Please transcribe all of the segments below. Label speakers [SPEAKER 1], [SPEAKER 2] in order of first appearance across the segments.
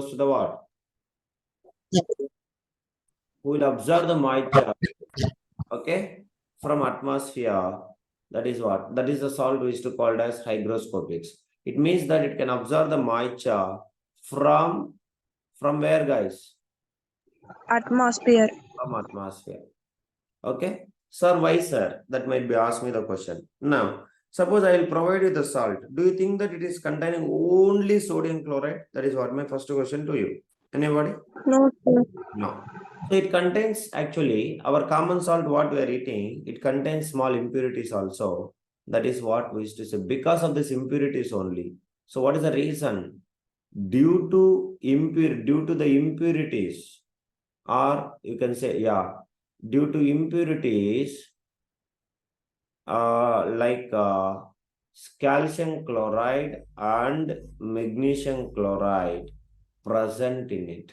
[SPEAKER 1] goes to the what? Who will absorb the moisture, okay, from atmosphere. That is what? That is the salt which is called as hygroscopics. It means that it can absorb the moisture from where, guys?
[SPEAKER 2] Atmosphere.
[SPEAKER 1] From atmosphere. Okay. Sir, why, sir? That might be asked me the question. Now, suppose I will provide you the salt. Do you think that it is containing only sodium chloride? That is what my first question to you. Anybody?
[SPEAKER 2] No, sir.
[SPEAKER 1] No. So it contains, actually, our common salt what we are eating, it contains small impurities also. That is what we used to say. Because of these impurities only. So what is the reason? Due to the impurities, or you can say, yeah, due to impurities, like calcium chloride and magnesium chloride present in it.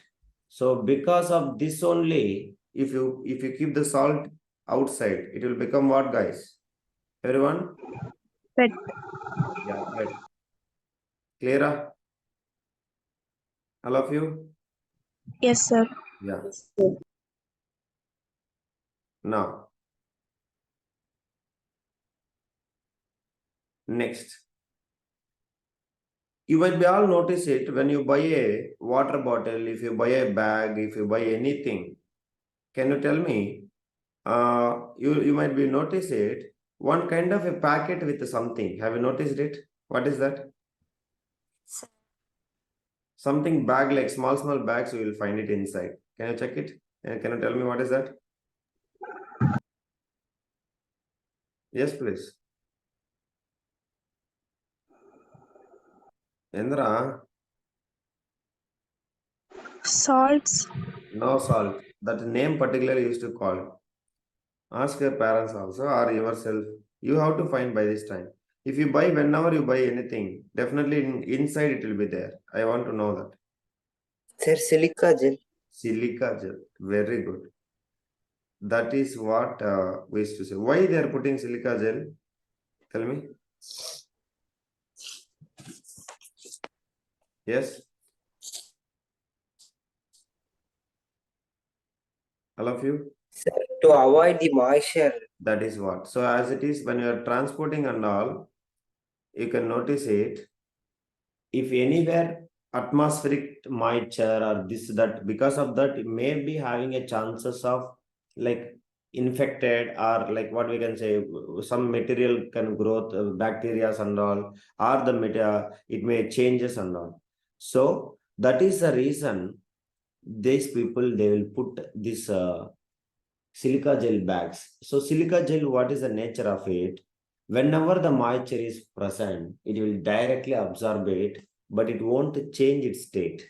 [SPEAKER 1] So because of this only, if you keep the salt outside, it will become what, guys? Everyone?
[SPEAKER 2] Wet.
[SPEAKER 1] Yeah, wet. Clear? All of you?
[SPEAKER 2] Yes, sir.
[SPEAKER 1] Yeah. Now, next. You might be all notice it when you buy a water bottle, if you buy a bag, if you buy anything. Can you tell me? You might be notice it. One kind of a packet with something. Have you noticed it? What is that? Something bag, like small bags. You will find it inside. Can you check it? And can you tell me what is that? Yes, please. Indra,
[SPEAKER 2] Salts.
[SPEAKER 1] no salt. That name particularly used to call. Ask your parents also or yourself. You have to find by this time. If you buy, whenever you buy anything, definitely inside it will be there. I want to know that.
[SPEAKER 3] Sir, silica gel.
[SPEAKER 1] Silica gel. Very good. That is what we used to say. Why they are putting silica gel? Tell me. Yes. All of you?
[SPEAKER 3] Sir, to avoid the moisture.
[SPEAKER 1] That is what. So as it is, when you are transporting and all, you can notice it. If anywhere atmospheric moisture or this, that, because of that, it may be having a chances of like infected, or like what we can say, some material can growth, bacteria and all, or the material, it may changes and all. So that is the reason these people, they will put this silica gel bags. So silica gel, what is the nature of it? Whenever the moisture is present, it will directly absorb it, but it won't change its state.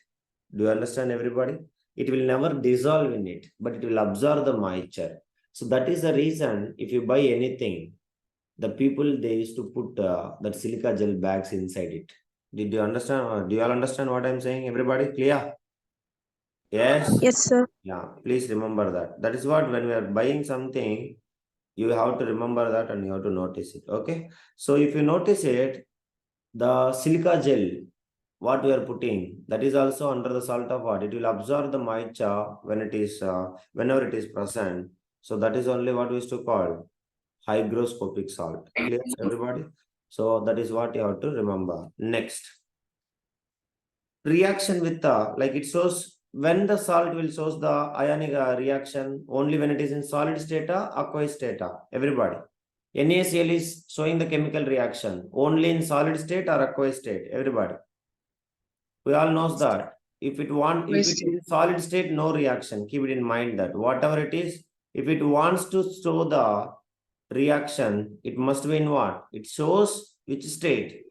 [SPEAKER 1] Do you understand, everybody? It will never dissolve in it, but it will absorb the moisture. So that is the reason, if you buy anything, the people, they used to put that silica gel bags inside it. Did you understand? Do you all understand what I'm saying? Everybody clear? Yes?
[SPEAKER 2] Yes, sir.
[SPEAKER 1] Yeah, please remember that. That is what, when we are buying something, you have to remember that and you have to notice it. Okay. So if you notice it, the silica gel, what we are putting, that is also under the salt of what? It will absorb the moisture when it is, whenever it is present. So that is only what we used to call hygroscopic salt. Clear, everybody? So that is what you have to remember. Next. Reaction with the, like it shows, when the salt will shows the ionic reaction only when it is in solid state or aqueous state. Everybody. NaCl is showing the chemical reaction only in solid state or aqueous state. Everybody. We all knows that. If it is in solid state, no reaction. Keep it in mind that whatever it is, if it wants to show the reaction, it must be in what? It shows which state?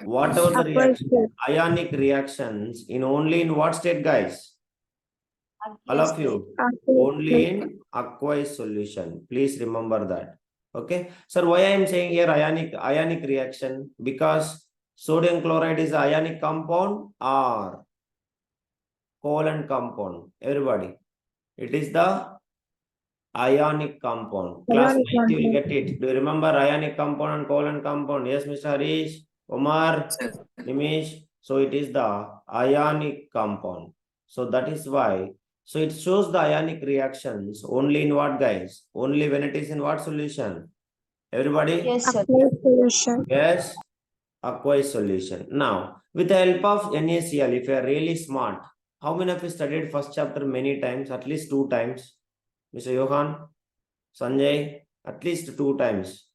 [SPEAKER 1] Whatever the reaction, ionic reactions in only in what state, guys? All of you, only in aqueous solution. Please remember that. Okay. Sir, why I am saying here ionic reaction? Because sodium chloride is ionic compound or covalent compound. Everybody, it is the ionic compound. Class 9, you will get it. Do you remember ionic compound and covalent compound? Yes, Mr. Harish, Omar, Nimish. So it is the ionic compound. So that is why. So it shows the ionic reactions only in what, guys? Only when it is in what solution? Everybody?
[SPEAKER 2] Yes, sir. Aqueous solution.
[SPEAKER 1] Yes, aqueous solution. Now, with the help of NaCl, if you are really smart, how many of you studied first chapter many times? At least 2 times. Mr. Johan, Sanjay, at least 2 times.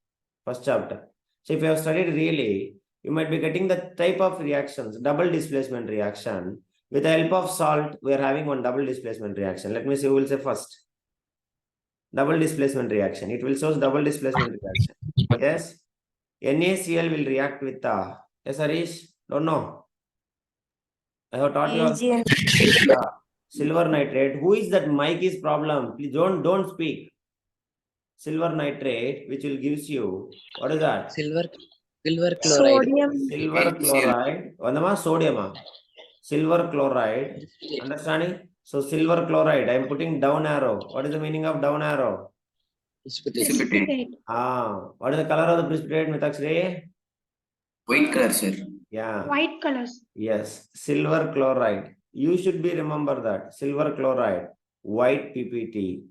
[SPEAKER 1] First chapter. So if you have studied really, you might be getting the type of reactions, double displacement reaction. With the help of salt, we are having one double displacement reaction. Let me see who will say first. Double displacement reaction. It will show double displacement reaction. Yes. NaCl will react with the, yes, Harish? Don't know. I have taught you
[SPEAKER 2] AgN.
[SPEAKER 1] silver nitrate. Who is that? Mic is problem. Please don't speak. Silver nitrate, which will gives you, what is that?
[SPEAKER 4] Silver chloride.
[SPEAKER 2] Sodium.
[SPEAKER 1] Silver chloride. Vandama sodium. Silver chloride. Understanding? So silver chloride. I am putting down arrow. What is the meaning of down arrow?
[SPEAKER 2] Precipitate.
[SPEAKER 1] What is the color of the precipitate, Mitakshri?
[SPEAKER 5] White color, sir.
[SPEAKER 1] Yeah.
[SPEAKER 2] White colors.
[SPEAKER 1] Yes. Silver chloride. You should be remember that. Silver chloride. White PPT.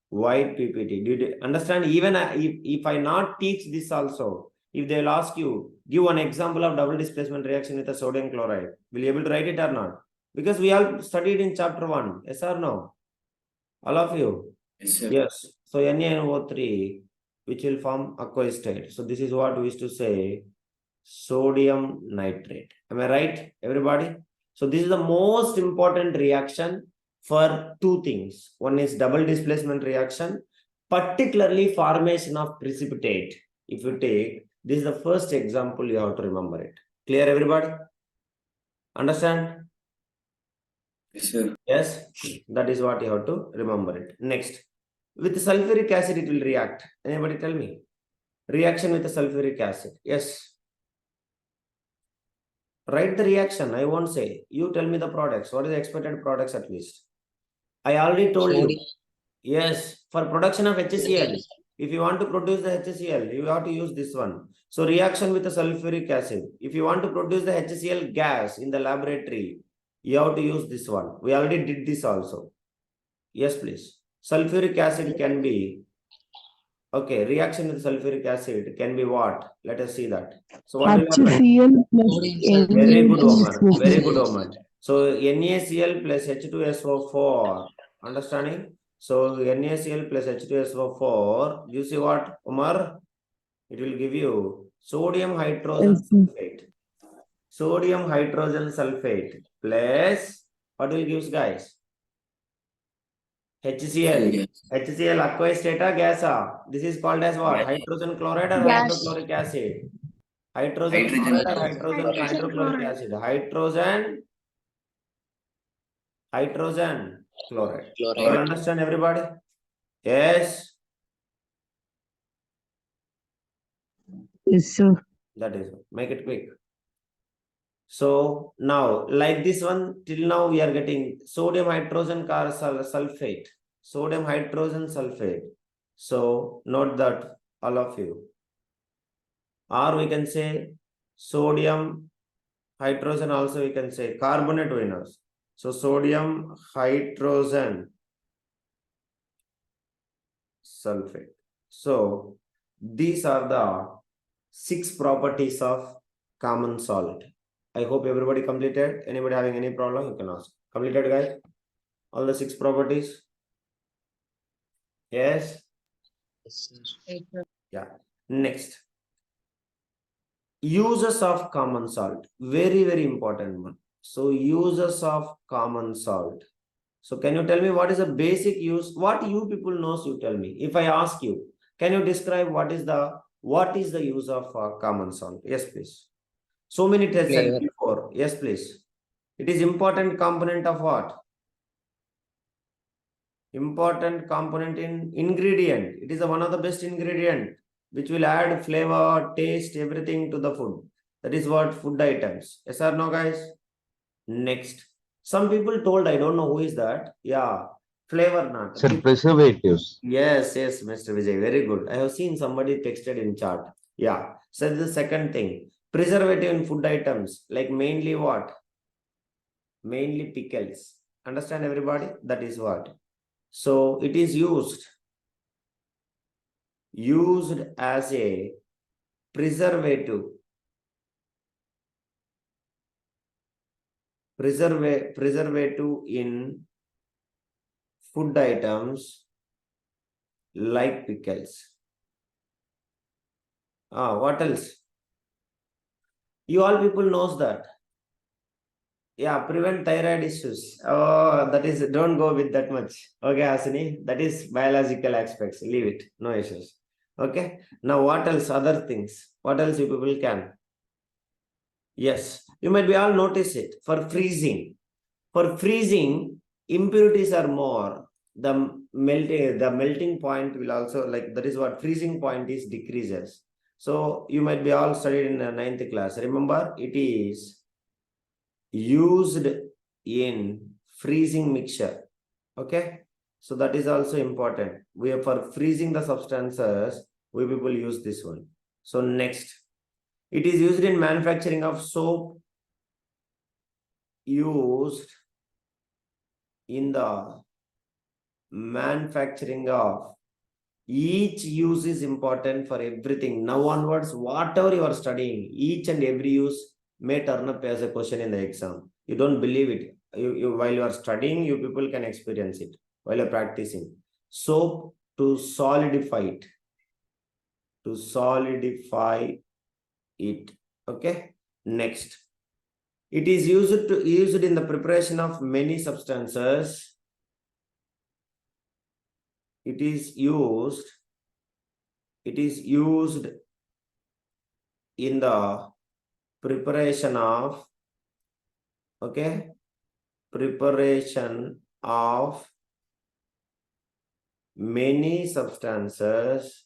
[SPEAKER 1] White PPT. Did you understand? Even if I not teach this also, if they will ask you, give one example of double displacement reaction with a sodium chloride. Will you able to write it or not? Because we all studied in chapter 1. Yes or no? All of you?
[SPEAKER 5] Yes, sir.
[SPEAKER 1] Yes. So NaNO3, which will form aqueous state. So this is what we used to say, sodium nitrate. Am I right, everybody? So this is the most important reaction for 2 things. One is double displacement reaction, particularly formation of precipitate. If you take, this is the first example, you have to remember it. Clear, everybody? Understand?
[SPEAKER 5] Yes, sir.
[SPEAKER 1] Yes, that is what you have to remember it. Next, with sulfuric acid, it will react. Anybody tell me? Reaction with the sulfuric acid. Yes. Write the reaction. I won't say. You tell me the products. What is the expected products at least? I already told you. Yes, for production of HCl. If you want to produce the HCl, you have to use this one. So reaction with the sulfuric acid. If you want to produce the HCl gas in the laboratory, you have to use this one. We already did this also. Yes, please. Sulfuric acid can be, okay, reaction with sulfuric acid can be what? Let us see that. So what will happen?
[SPEAKER 6] HCl plus
[SPEAKER 1] Very good, Omar.
[SPEAKER 6] NaCl.
[SPEAKER 1] Very good, Omar. So NaCl plus H2SO4. Understanding? So NaCl plus H2SO4 gives you what, Omar? It will give you sodium hydrogen sulfate. Sodium hydrogen sulfate plus what will give, guys? HCl. HCl aqueous state or gas? This is called as what? Hydrogen chloride or
[SPEAKER 2] Gas.
[SPEAKER 1] hydrochloric acid? Hydrogen
[SPEAKER 5] Hydrogen.
[SPEAKER 1] chloride or hydrogen
[SPEAKER 2] Hydrogen
[SPEAKER 1] hydrochloric
[SPEAKER 2] chloride.
[SPEAKER 1] acid? Hydrogen chloride. You all understand, everybody? Yes,
[SPEAKER 6] Yes, sir.
[SPEAKER 1] that is. Make it quick. So now, like this one, till now we are getting sodium hydrogen sulfate. Sodium hydrogen sulfate. So note that, all of you. Or we can say sodium hydrogen, also we can say carbonate winners. So sodium hydrogen sulfate. So these are the 6 properties of common salt. I hope everybody completed. Anybody having any problem, you can ask. Completed, guys? All the 6 properties? Yes? Yeah. Next. Uses of common salt. Very, very important one. So uses of common salt. So can you tell me what is the basic use? What you people knows, you tell me. If I ask you, can you describe what is the use of common salt? Yes, please. So many tests said before. Yes, please. It is important component of what? Important component in ingredient. It is one of the best ingredient which will add flavor, taste, everything to the food. That is what food items. Yes or no, guys? Next. Some people told, I don't know who is that. Yeah, flavor nut.
[SPEAKER 7] Sir, preservatives.
[SPEAKER 1] Yes, Mr. Vijay, very good. I have seen somebody texted in chat. Yeah, so the second thing. Preservative in food items, like mainly what? Mainly pickles. Understand everybody? That is what. So it is used as a preservative. Preservative in food items like pickles. What else? You all people knows that. Yeah, prevent thyroid issues. Oh, that is, don't go with that much. Okay, Asini, that is biological aspects. Leave it. No issues. Okay. Now, what else? Other things. What else you people can? Yes, you might be all notice it. For freezing, impurities are more. The melting point will also, like, that is what freezing point is, decreases. So you might be all studied in the 9th class. Remember, it is used in freezing mixture. Okay, so that is also important. We are for freezing the substances, we people use this one. So next, it is used in manufacturing of soap, used in the manufacturing of, each use is important for everything. Now onwards, whatever you are studying, each and every use may turn up as a question in the exam. You don't believe it. While you are studying, you people can experience it while you're practicing. Soap to solidify it. To solidify it. Okay. Next. It is used in the preparation of many substances. It is used in the preparation of, okay, preparation of many substances.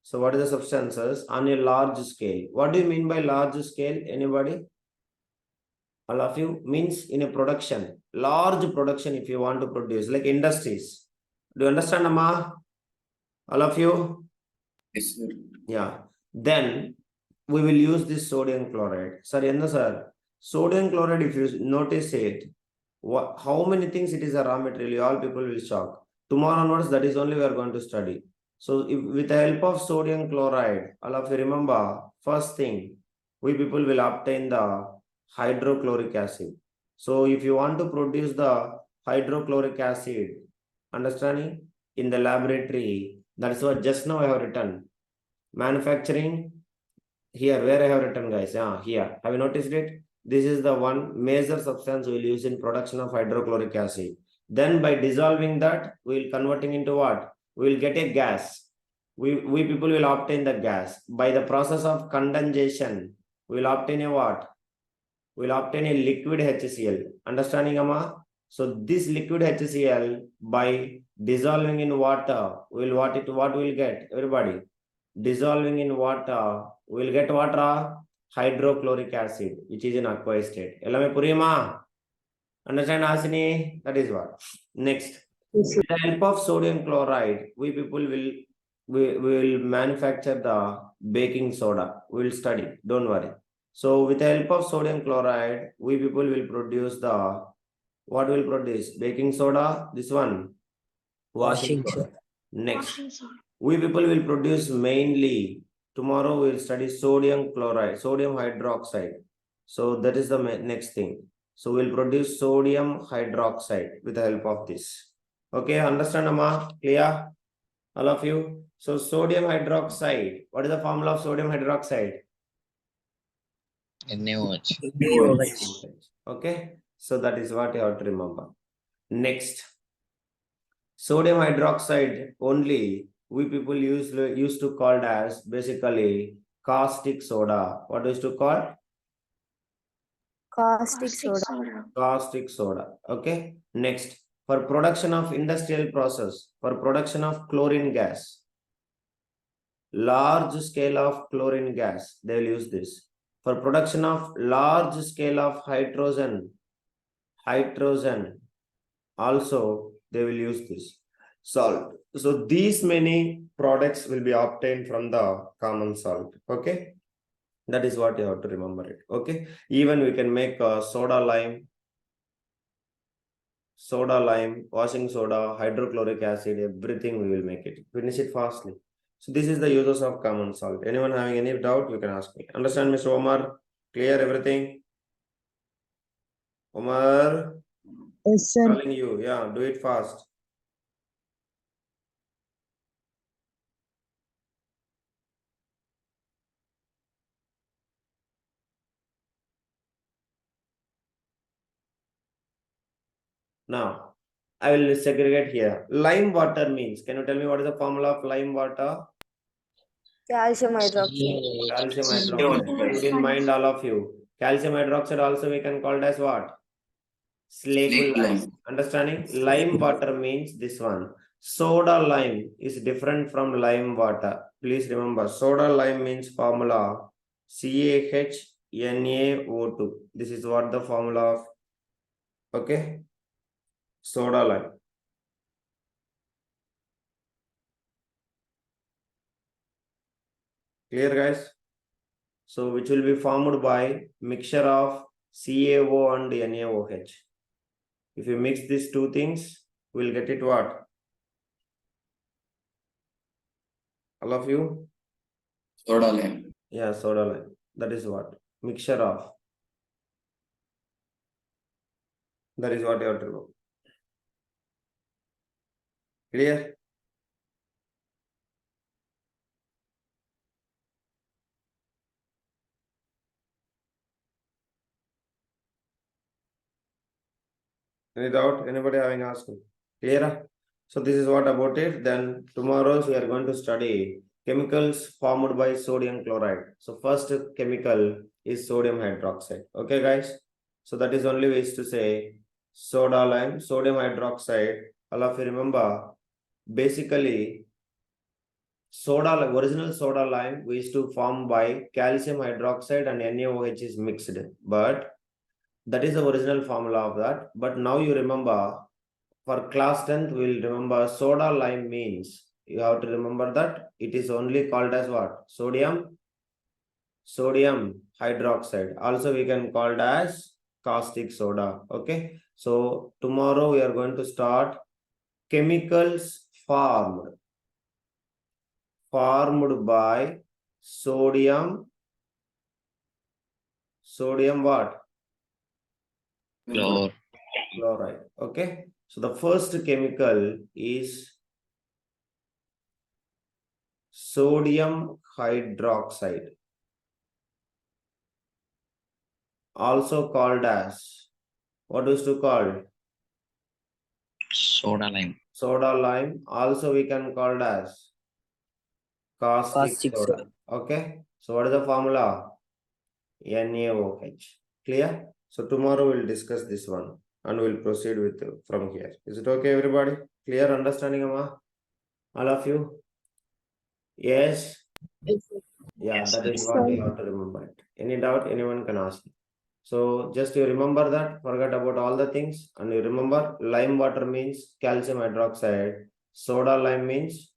[SPEAKER 1] So what are the substances on a large scale? What do you mean by large scale? Anybody? All of you? Means in a production, large production. If you want to produce, like industries. Do you understand, Amma? All of you?
[SPEAKER 5] Yes, sir.
[SPEAKER 1] Yeah. Then we will use this sodium chloride. Sir, sodium chloride, if you notice it, how many things it is a raw material, all people will shock. Tomorrow onwards, that is only we are going to study. So with the help of sodium chloride, all of you remember, first thing, we people will obtain the hydrochloric acid. So if you want to produce the hydrochloric acid, understanding, in the laboratory, that's what just now I have written. Manufacturing, here where I have written, guys, here, have you noticed it? This is the one major substance we will use in production of hydrochloric acid. Then by dissolving that, we will converting into what? We will get a gas. We people will obtain the gas. By the process of condensation, we will obtain a what? We will obtain a liquid HCl. Understanding, Amma? So this liquid HCl, by dissolving in water, what we will get? Everybody, dissolving in water, we will get water, hydrochloric acid, which is in aqueous state. Ellame puriyama? Understand, Asini? That is what. Next, with the help of sodium chloride, we people will manufacture the baking soda. We will study, don't worry. So with the help of sodium chloride, we people will produce the, what will produce? Baking soda, this one, washing soda. Next, we people will produce mainly, tomorrow we will study sodium chloride, sodium hydroxide. So that is the next thing. So we'll produce sodium hydroxide with the help of this. Okay, understand, Amma? Clear? All of you? So sodium hydroxide, what is the formula of sodium hydroxide?
[SPEAKER 3] NaOH.
[SPEAKER 1] Okay, so that is what you have to remember. Next, sodium hydroxide only we people used to called as basically caustic soda. What is to call?
[SPEAKER 2] Caustic soda.
[SPEAKER 1] Caustic soda. Okay. Next, for production of industrial process, for production of chlorine gas, large scale of chlorine gas, they will use this. For production of large scale of hydrogen, also they will use this salt. So these many products will be obtained from the common salt. Okay. That is what you have to remember it. Okay. Even we can make soda lime, washing soda, hydrochloric acid, everything we will make it. Finish it fastly. So this is the uses of common salt. Anyone having any doubt, you can ask me. Understand, Mr. Omar? Clear everything? Omar,
[SPEAKER 6] Yes, sir.
[SPEAKER 1] calling you. Yeah, do it fast. Now, I will segregate here. Lime water means, can you tell me what is the formula of lime water?
[SPEAKER 2] Calcium hydroxide.
[SPEAKER 1] Calcium hydroxide. Keep in mind, all of you. Calcium hydroxide also we can call it as what? Slake
[SPEAKER 5] Slake
[SPEAKER 1] lime.
[SPEAKER 5] lime.
[SPEAKER 1] Understanding? Lime water means this one. Soda lime is different from lime water. Please remember, soda lime means formula CaHNaO2. This is what the formula of, okay, soda lime. Clear, guys? So which will be formed by mixture of CaO and NaOH. If you mix these two things, we'll get it what? All of you?
[SPEAKER 5] Soda lime.
[SPEAKER 1] Yeah, soda lime. That is what? Mixture of. That is what you have to know. Clear? Any doubt? Anybody having asked me? Clear? So this is what about it. Then tomorrow we are going to study chemicals formed by sodium chloride. So first chemical is sodium hydroxide. Okay, guys? So that is only ways to say soda lime, sodium hydroxide. All of you remember, basically original soda lime we used to form by calcium hydroxide and NaOH is mixed. But that is the original formula of that. But now you remember, for class 10th, we will remember soda lime means, you have to remember that it is only called as what? Sodium hydroxide. Also we can call it as caustic soda. Okay. So tomorrow we are going to start chemicals formed by sodium what? Chloride. Okay. So the first chemical is sodium hydroxide, also called as, what is to call?
[SPEAKER 3] Soda lime.
[SPEAKER 1] Soda lime. Also we can call it as caustic soda. Okay. So what is the formula? NaOH. Clear? So tomorrow we'll discuss this one and we'll proceed with from here. Is it okay, everybody? Clear understanding, Amma? All of you? Yes. Yeah, that is what you have to remember it. Any doubt, anyone can ask me. So just you remember that, forget about all the things, and you remember lime water means calcium hydroxide, soda lime means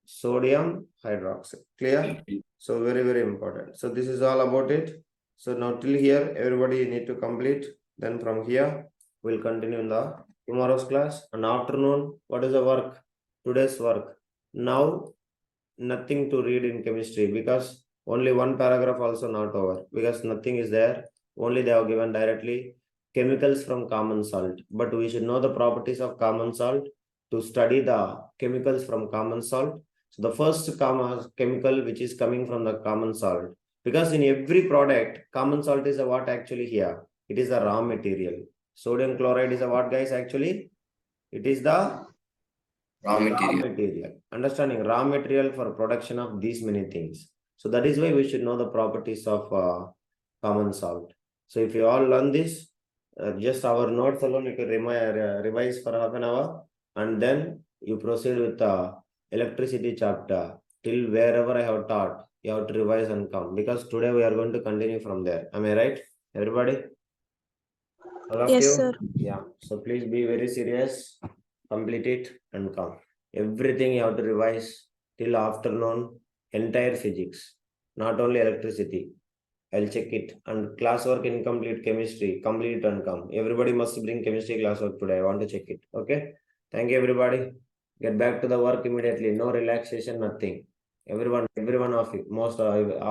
[SPEAKER 1] sodium hydroxide. Clear? So very, very important. So this is all about it. So now till here, everybody need to complete. Then from here, we'll continue in the tomorrow's class. And afternoon, what is the work? Today's work. Now, nothing to read in chemistry because only one paragraph also not over because nothing is there. Only they have given directly chemicals from common salt. But we should know the properties of common salt to study the chemicals from common salt. So the first chemical which is coming from the common salt, because in every product, common salt is a what actually here? It is a raw material. Sodium chloride is a what, guys, actually? It is the
[SPEAKER 5] Raw material.
[SPEAKER 1] Understanding raw material for production of these many things. So that is why we should know the properties of common salt. So if you all learn this, just our notes alone you can revise for half an hour, and then you proceed with the electricity chapter till wherever I have taught. You have to revise and come because today we are going to continue from there. Am I right, everybody? All of
[SPEAKER 2] Yes,
[SPEAKER 1] you?
[SPEAKER 2] sir.
[SPEAKER 1] Yeah. So please be very serious. Complete it and come. Everything you have to revise till afternoon, entire physics. not only electricity. I'll check it. And classwork incomplete chemistry, complete and come. Everybody must bring chemistry classwork today. I want to check it. Okay. Thank you, everybody. Get back to the work immediately. No relaxation, nothing. Everyone of you, most all